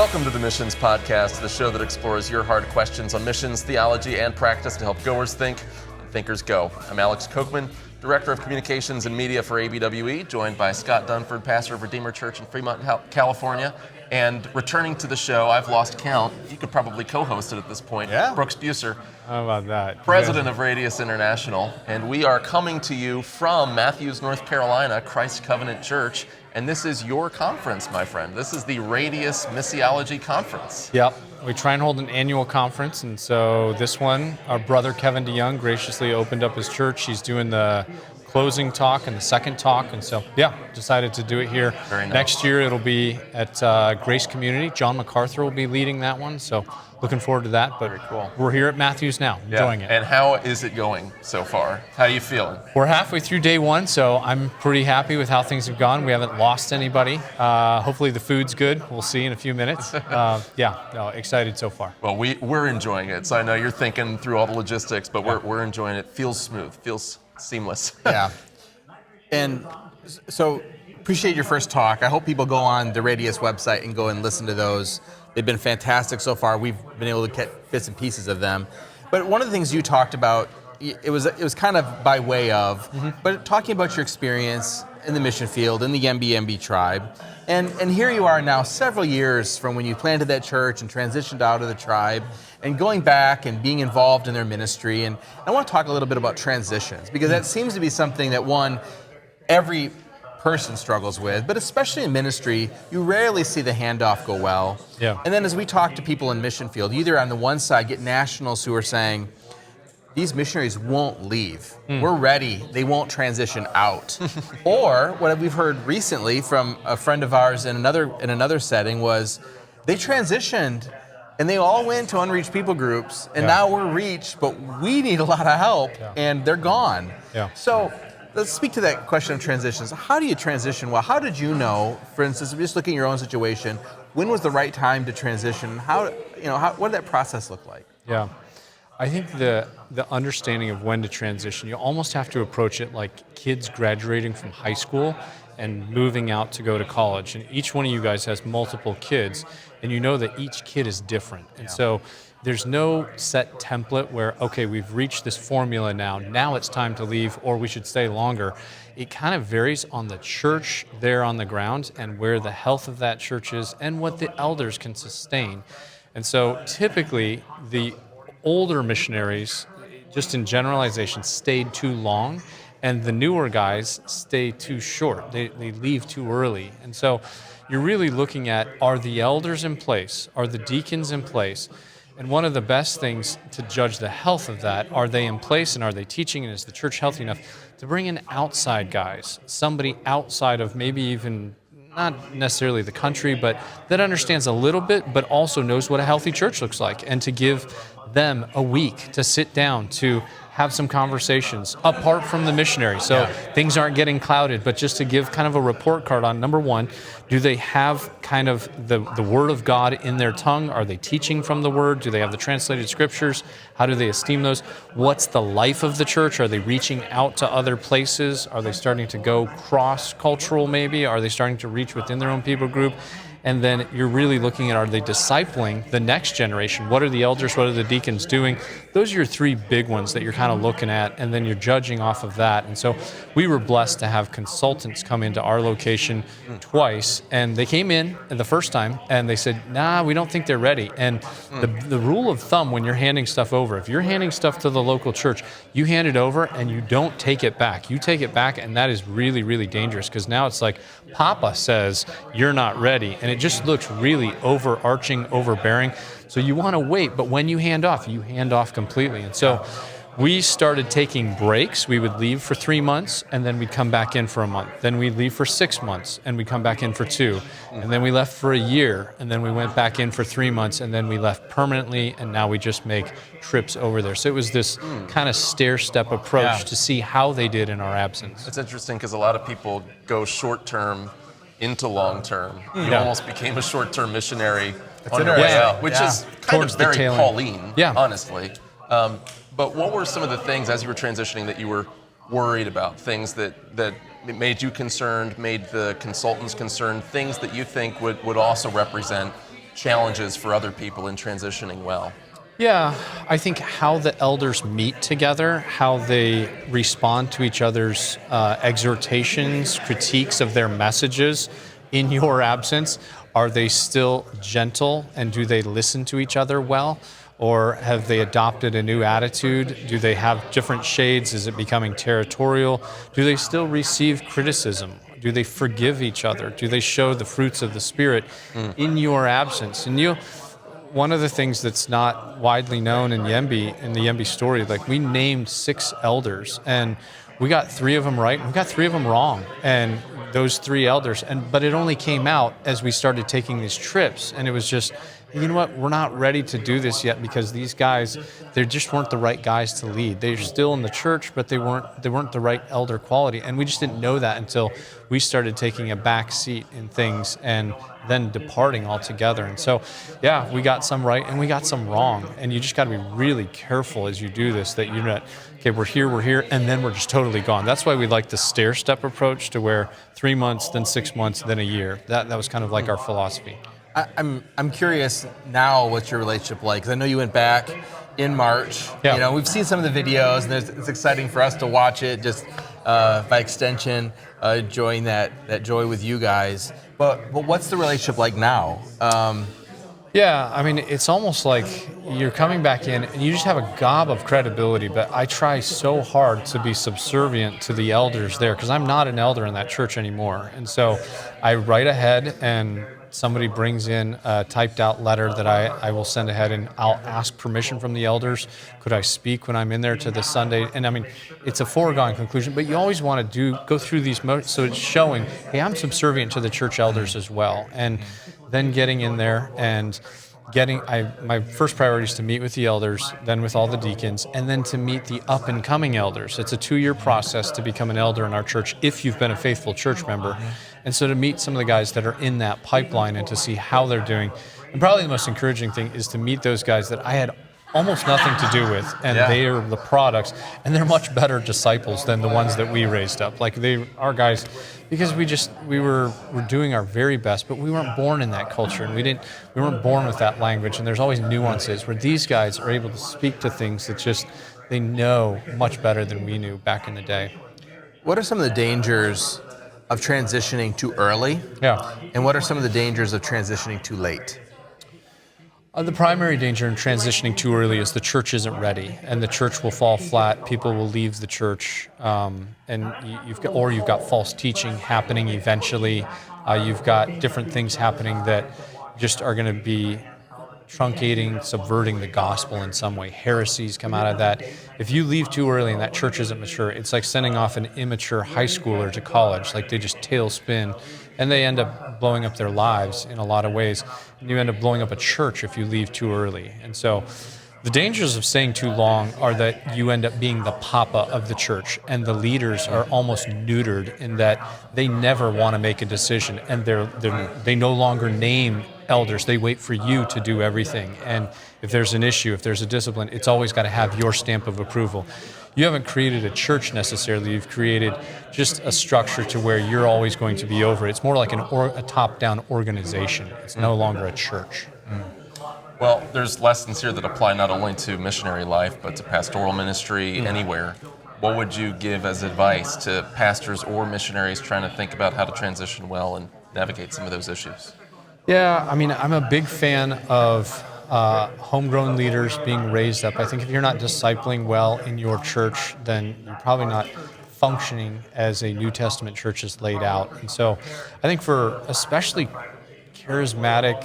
Welcome to the Missions Podcast, the show that explores your hard questions on missions, theology, and practice to help goers think and thinkers go. I'm Alex Kochman, Director of Communications and Media for ABWE, joined by Scott Dunford, pastor of Redeemer Church in Fremont, California. And returning to the show, I've lost count. You could probably co-host it at this point. Yeah. Brooks Buser. How about that? President of Radius International. And we are coming to you from Matthews, North Carolina, Christ Covenant Church. And this is your conference, my friend. This is the Radius Missiology Conference. Yep. We try and hold an annual conference. And so this one, our brother Kevin DeYoung graciously opened up his church. He's doing the closing talk and the second talk. And so, decided to do it here. Very nice. Next year, it'll be at Grace Community. John MacArthur will be leading that one. So looking forward to that. But very cool. We're here at Matthews now, enjoying it. And how is it going so far? How are you feeling? We're halfway through day one, so I'm pretty happy with how things have gone. We haven't lost anybody. Hopefully the food's good. We'll see in a few minutes. Excited so far. Well, we're enjoying it. So I know you're thinking through all the logistics, but we're enjoying it. Feels smooth, feels seamless. Yeah. And so appreciate your first talk. I hope people go on the Radius website and go and listen to those. They've been fantastic so far. We've been able to get bits and pieces of them. But one of the things you talked about, it was kind of by way of, but talking about your experience in the mission field, in the YembiYembi tribe. And here you are now several years from when you planted that church and transitioned out of the tribe and going back and being involved in their ministry. And I want to talk a little bit about transitions because that seems to be something that every person struggles with, but especially in ministry, you rarely see the handoff go well. Yeah. And then as we talk to people in mission field, either on the one side get nationals who are saying, these missionaries won't leave. We're ready. They won't transition out. Or what we've heard recently from a friend of ours in another setting was they transitioned and they all went to unreached people groups and now we're reached, but we need a lot of help and they're gone. Yeah. So let's speak to that question of transitions. How do you transition well? How did you know, for instance, just looking at your own situation, when was the right time to transition? What did that process look like? Yeah. I think the understanding of when to transition, you almost have to approach it like kids graduating from high school and moving out to go to college. And each one of you guys has multiple kids, and you know that each kid is different. And so there's no set template where, okay, we've reached this formula now it's time to leave, or we should stay longer. It kind of varies on the church there on the ground and where the health of that church is and what the elders can sustain. And so typically the older missionaries, just in generalization, stayed too long, and the newer guys stay too short. They leave too early. And so you're really looking at, are the elders in place? Are the deacons in place? And one of the best things to judge the health of that, are they in place and are they teaching, and is the church healthy enough to bring in outside guys, somebody outside of maybe even not necessarily the country, but that understands a little bit, but also knows what a healthy church looks like, and to give them a week to sit down, to have some conversations apart from the missionary. So things aren't getting clouded, but just to give kind of a report card on, number one, do they have kind of the Word of God in their tongue? Are they teaching from the Word? Do they have the translated scriptures? How do they esteem those? What's the life of the church? Are they reaching out to other places? Are they starting to go cross-cultural maybe? Are they starting to reach within their own people group? And then you're really looking at, are they discipling the next generation? What are the elders, what are the deacons doing? Those are your three big ones that you're kind of looking at, and then you're judging off of that. And so we were blessed to have consultants come into our location twice, and they came in the first time, and they said, nah, we don't think they're ready. And the rule of thumb when you're handing stuff over, if you're handing stuff to the local church, you hand it over and you don't take it back. You take it back, and that is really, really dangerous, because now it's like, Papa says you're not ready, and it just looks really overarching, overbearing. So you want to wait, but when you hand off completely. And so we started taking breaks. We would leave for 3 months, and then we'd come back in for a month. Then we'd leave for 6 months, and we'd come back in for 2. And then we left for a year, and then we went back in for 3 months, and then we left permanently, and now we just make trips over there. So it was this kind of stair-step approach to see how they did in our absence. It's interesting because a lot of people go short-term into long-term. You almost became a short-term missionary on your way out, which is kind of very Pauline, honestly. But what were some of the things as you were transitioning that you were worried about, things that made you concerned, made the consultants concerned, things that you think would also represent challenges for other people in transitioning well? Yeah, I think how the elders meet together, how they respond to each other's exhortations, critiques of their messages in your absence. Are they still gentle, and do they listen to each other well? Or have they adopted a new attitude? Do they have different shades? Is it becoming territorial? Do they still receive criticism? Do they forgive each other? Do they show the fruits of the Spirit in your absence? And one of the things that's not widely known in Yembi, in the Yembi story, like we named 6 elders, and we got 3 of them right, and we got 3 of them wrong. And those 3 elders, but it only came out as we started taking these trips, and it was just, you know what, we're not ready to do this yet because these guys, they just weren't the right guys to lead. They're still in the church, but they weren't the right elder quality, and we just didn't know that until we started taking a back seat in things and then departing altogether. And so, yeah, we got some right and we got some wrong, and you just got to be really careful as you do this that you're not, okay, we're here, and then we're just totally gone. That's why we like the stair-step approach to where 3 months, then 6 months, then a year. That was kind of like our philosophy. I'm curious now what's your relationship like, because I know you went back in March. Yeah. You know, we've seen some of the videos, and it's exciting for us to watch it, just by extension, enjoying that joy with you guys. But what's the relationship like now? Yeah, I mean, it's almost like you're coming back in and you just have a gob of credibility, but I try so hard to be subservient to the elders there because I'm not an elder in that church anymore. And so I write ahead, and somebody brings in a typed out letter that I will send ahead, and I'll ask permission from the elders. Could I speak when I'm in there to the Sunday? And I mean, it's a foregone conclusion, but you always want to go through these so it's showing, hey, I'm subservient to the church elders as well. And then getting in there and my first priority is to meet with the elders, then with all the deacons, and then to meet the up-and-coming elders. It's a 2-year process to become an elder in our church if you've been a faithful church member. And so to meet some of the guys that are in that pipeline and to see how they're doing. And probably the most encouraging thing is to meet those guys that I had almost nothing to do with, and they are the products, and they're much better disciples than the ones that we raised up. Like they are guys, because we were doing our very best, but we weren't born in that culture, and we weren't born with that language, and there's always nuances where these guys are able to speak to things that just they know much better than we knew back in the day. What are some of the dangers of transitioning too early? Yeah. And what are some of the dangers of transitioning too late? The primary danger in transitioning too early is the church isn't ready, and the church will fall flat. People will leave the church, and you've got false teaching happening eventually. You've got different things happening that just are going to be truncating, subverting the gospel in some way. Heresies come out of that. If you leave too early and that church isn't mature, it's like sending off an immature high schooler to college. Like they just tailspin, and they end up blowing up their lives in a lot of ways. And you end up blowing up a church if you leave too early. And so the dangers of staying too long are that you end up being the papa of the church, and the leaders are almost neutered in that they never want to make a decision, and they no longer name elders. They wait for you to do everything. And if there's an issue, if there's a discipline, it's always got to have your stamp of approval. You haven't created a church necessarily. You've created just a structure to where you're always going to be over it. It's more like a top-down organization. It's no longer a church. Well, there's lessons here that apply not only to missionary life, but to pastoral ministry anywhere. What would you give as advice to pastors or missionaries trying to think about how to transition well and navigate some of those issues? Yeah, I mean, I'm a big fan of homegrown leaders being raised up. I think if you're not discipling well in your church, then you're probably not functioning as a New Testament church is laid out. And so I think for especially charismatic,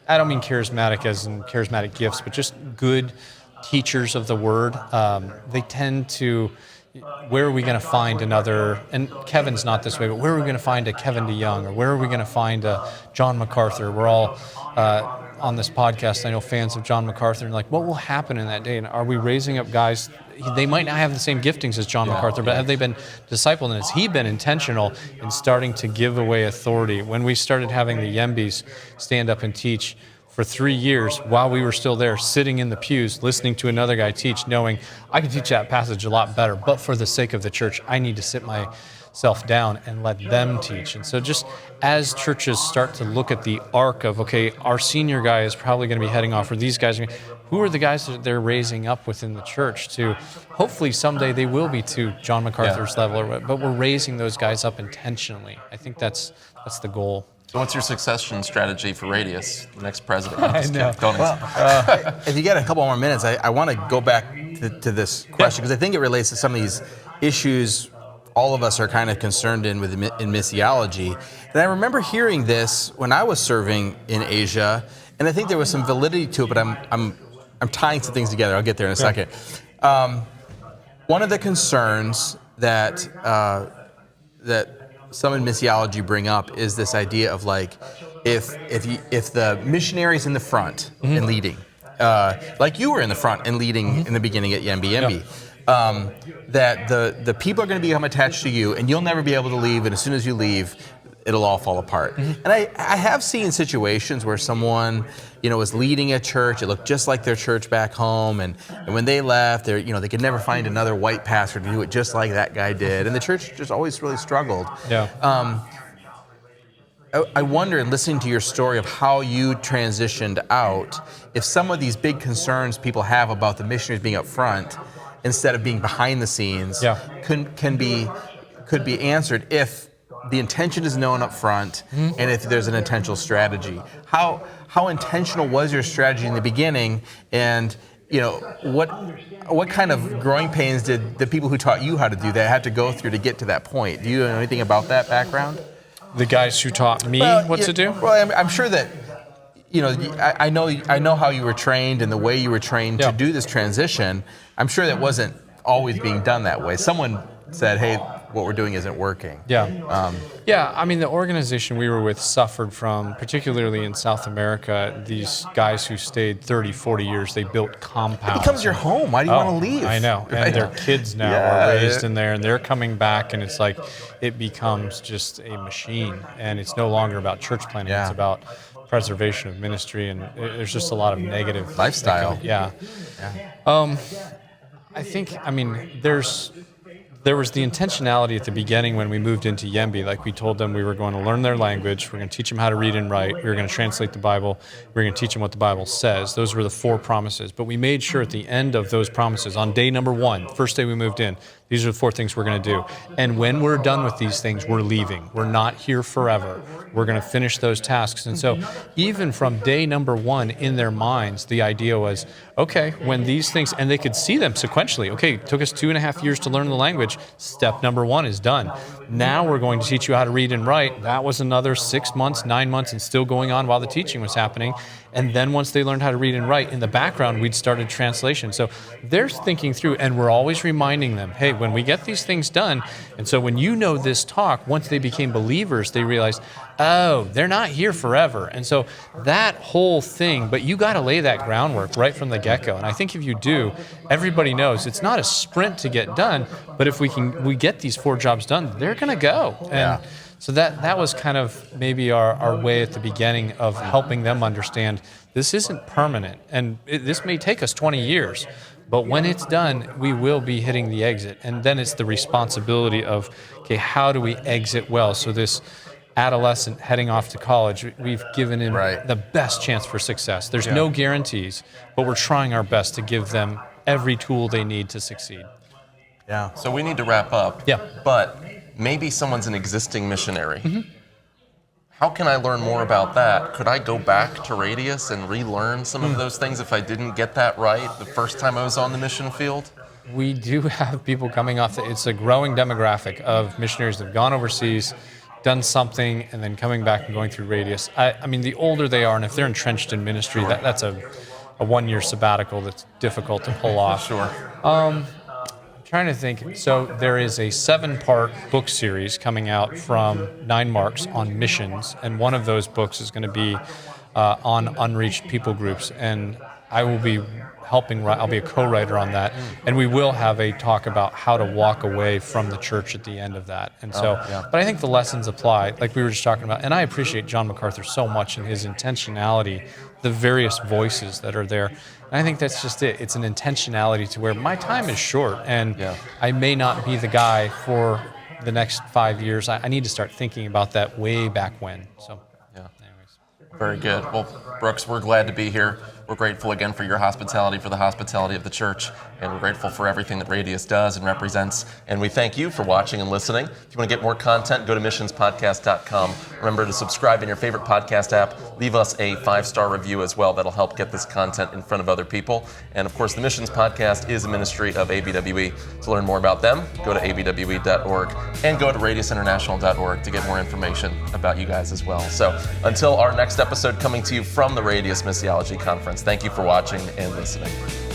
I don't mean charismatic as in charismatic gifts, but just good teachers of the word, they tend to, where are we going to find another, and Kevin's not this way, but where are we going to find a Kevin DeYoung, or where are we going to find a John MacArthur? We're all on this podcast, I know, fans of John MacArthur, and like, what will happen in that day? And are we raising up guys? They might not have the same giftings as John MacArthur, but have they been discipled? And has he been intentional in starting to give away authority? When we started having the Yembis stand up and teach for 3 years, while we were still there, sitting in the pews, listening to another guy teach, knowing I can teach that passage a lot better, but for the sake of the church, I need to sit self down and let them teach. And so just as churches start to look at the arc of, okay, our senior guy is probably going to be heading off, or these guys, who are the guys that they're raising up within the church to hopefully someday they will be to John MacArthur's level, but we're raising those guys up intentionally. I think that's the goal. So what's your succession strategy for Radius, the next president? I know. If you get a couple more minutes, I want to go back to this question because I think it relates to some of these issues all of us are kind of concerned in missiology. And I remember hearing this when I was serving in Asia, and I think there was some validity to it, but I'm tying some things together. I'll get there in a second. One of the concerns that some in missiology bring up is this idea of like, if the missionary's in the front and leading, like you were in the front and leading in the beginning at YembiYembi, that the people are going to become attached to you, and you'll never be able to leave. And as soon as you leave, it'll all fall apart. And I have seen situations where someone, was leading a church. It looked just like their church back home, and when they left, they could never find another white pastor to do it just like that guy did, and the church just always really struggled. I wonder, in listening to your story of how you transitioned out, if some of these big concerns people have about the missionaries being up front instead of being behind the scenes could be answered if the intention is known up front and if there's an intentional strategy. How intentional was your strategy in the beginning, and what kind of growing pains did the people who taught you how to do that had to go through to get to that point? Do you know anything about that background? The guys who taught me what to do? Well, I'm sure that, I know how you were trained and the way you were trained to do this transition. I'm sure that wasn't always being done that way. Someone said, hey, what we're doing isn't working. I mean, the organization we were with suffered from, particularly in South America, these guys who stayed 30, 40 years, they built compounds. It becomes your home. Why do you want to leave? I know. And their kids now are raised in there, and they're coming back, and it's like it becomes just a machine. And it's no longer about church planting. It's about preservation of ministry, and there's just a lot of negative lifestyle. I think, there was the intentionality at the beginning when we moved into Yembi. Like, we told them we were going to learn their language, we're going to teach them how to read and write, we were going to translate the Bible, we were going to teach them what the Bible says. Those were the 4 promises. But we made sure at the end of those promises, on day number 1, first day we moved in, these are the 4 things we're going to do. And when we're done with these things, we're leaving. We're not here forever. We're going to finish those tasks. And so even from day number 1 in their minds, the idea was, okay, when these things, and they could see them sequentially. Okay, it took us 2.5 years to learn the language. Step number 1 is done. Now we're going to teach you how to read and write. That was another 6 months, 9 months, and still going on while the teaching was happening. And then once they learned how to read and write, in the background, we'd started translation. So they're thinking through, and we're always reminding them, hey, when we get these things done, and so when you know this talk, once they became believers, they realized, oh, they're not here forever. And so that whole thing, but you got to lay that groundwork right from the get-go. And I think if you do, everybody knows it's not a sprint to get done, but if we get these 4 jobs done, they're going to go. And so that was kind of maybe our way at the beginning of helping them understand this isn't permanent, and this may take us 20 years, but when it's done, we will be hitting the exit. And then it's the responsibility of, okay, how do we exit well? So this adolescent heading off to college, we've given him the best chance for success. There's no guarantees, but we're trying our best to give them every tool they need to succeed. So we need to wrap up. But maybe someone's an existing missionary. How can I learn more about that? Could I go back to Radius and relearn some of those things if I didn't get that right the first time I was on the mission field? We do have people coming off. It's a growing demographic of missionaries that have gone overseas, done something, and then coming back and going through Radius. I mean, the older they are, and if they're entrenched in ministry, that's a 1-year sabbatical that's difficult to pull off. Trying to think. So there is a 7-part book series coming out from 9 Marks on missions, and one of those books is going to be on unreached people groups, and I will be helping write. I'll be a co-writer on that, and we will have a talk about how to walk away from the church at the end of that. And so, but I think the lessons apply, like we were just talking about, and I appreciate John MacArthur so much and his intentionality, the various voices that are there. And I think that's just it. It's an intentionality to where my time is short, and I may not be the guy for the next 5 years, I need to start thinking about that way back when. So, Yeah. anyways. Very good. Well, Brooks, we're glad to be here. We're grateful again for your hospitality, for the hospitality of the church, and we're grateful for everything that Radius does and represents. And we thank you for watching and listening. If you want to get more content, go to missionspodcast.com. Remember to subscribe in your favorite podcast app. Leave us a 5-star review as well. That'll help get this content in front of other people. And of course, the Missions Podcast is a ministry of ABWE. To learn more about them, go to abwe.org and go to radiusinternational.org to get more information about you guys as well. So until our next episode coming to you from the Radius Missiology Conference, thank you for watching and listening.